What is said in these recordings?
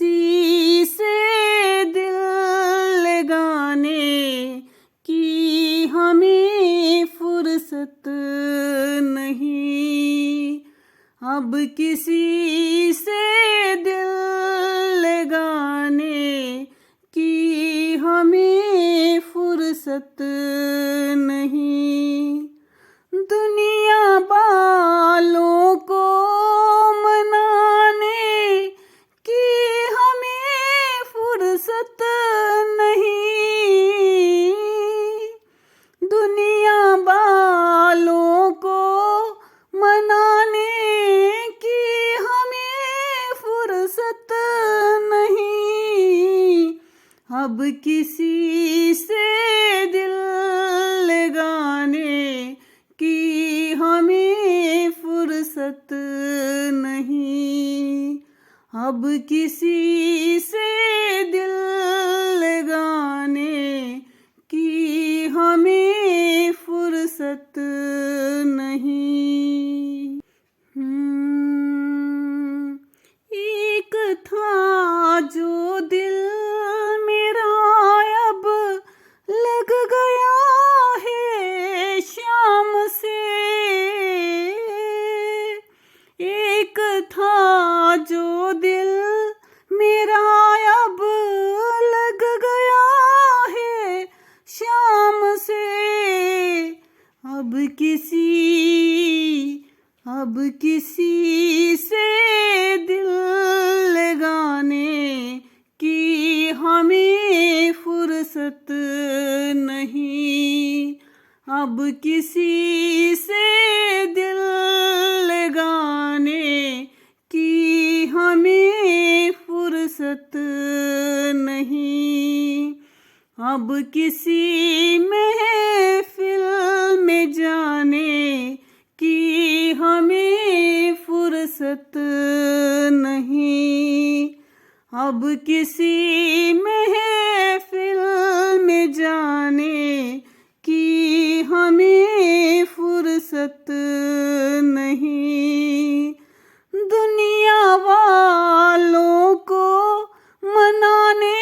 किसी से दिल लगाने की हमें फुर्सत नहीं। अब किसी से दिल लगाने की हमें फुर्सत नहीं। दुनिया वालों को मनाने की हमें फुर्सत नहीं। दुनिया वालों को मनाने की हमें फुर्सत नहीं। अब किसी से दिल लगाने की हमें फुर्सत नहीं। अब किसी से दिल लगाने की हमें फुर्सत नहीं। एक था जो दिल मेरा अब लग गया है शाम से। एक था जो दिल मेरा अब लग गया है शाम से। अब किसी से दिल लगाने की हमें फुर्सत नहीं। अब किसी से दिल लगाने की हमें फुर्सत नहीं। अब किसी महफिल में जाने की हमें फुर्सत नहीं। अब किसी महफिल में जाने की हमें फुर्सत नहीं। दुनिया वालों को मनाने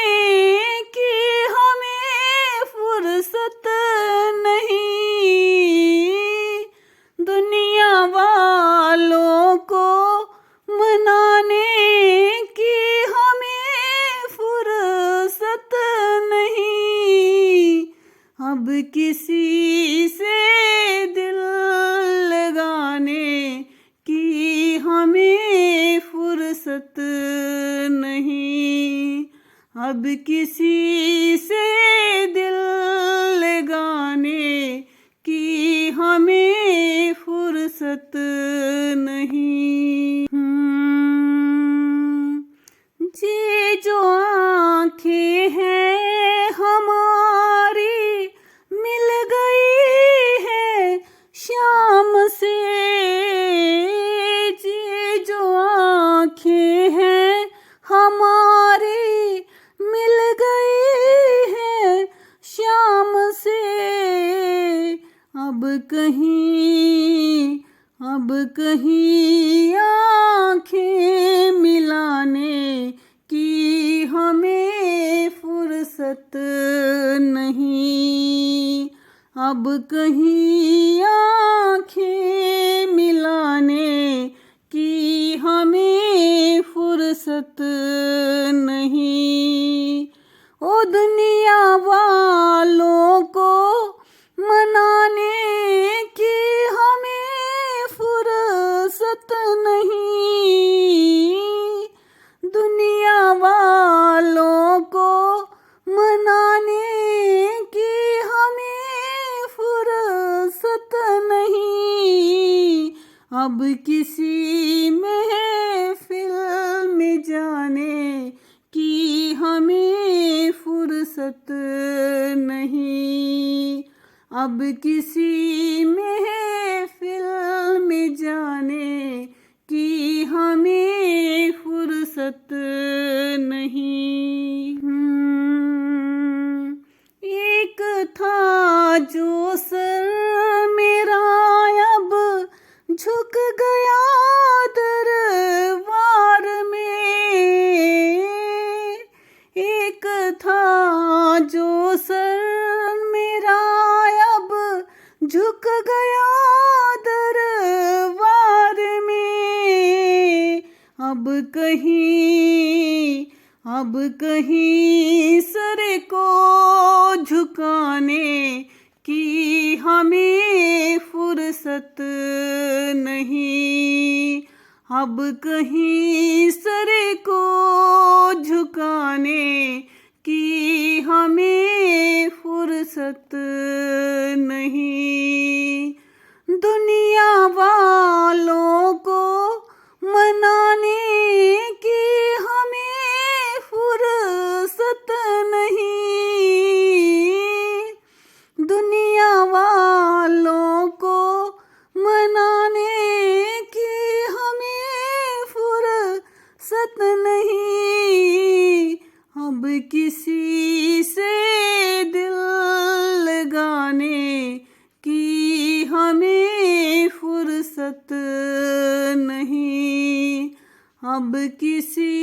की हमें फुर्सत नहीं। दुनिया वालों को मनाने की हमें फुर्सत नहीं। अब किसी से दिल लगाने की हमें फुर्सत नहीं। अब किसी से दिल लगाने की हमें फुर्सत नहीं। ये जो आँखें हैं हमारी मिल गई है शाम से। ये जो आँखें हैं हमारी मिल गई है शाम से। अब कहीं आँखें मिलाने की हमें फुर्सत नहीं। अब कहीं आँखें मिलाने की हमें फुर्सत नहीं। ओ दुनिया वालों को मनाने की हमें फुर्सत नहीं। दुनिया वालों को मनाने की हमें फुर्सत नहीं। अब किसी महफिल में जाने की हमें फुर्सत नहीं। अब किसी महफिल में जाने की हमें फुर्सत नहीं। एक था जो सर मेरा अब झुक गया दरबार में। अब कहीं सर को झुकाने की हमें फुर्सत नहीं। अब कहीं सर को झुकाने की हमें फुर्सत नहीं। दुनिया वालों को मनाने की हमें फुर्सत नहीं। दुनिया वालों को मनाने की हमें फुर्सत नहीं। अब किसी से दिल लगाने की हमें फुर्सत नहीं। अब किसी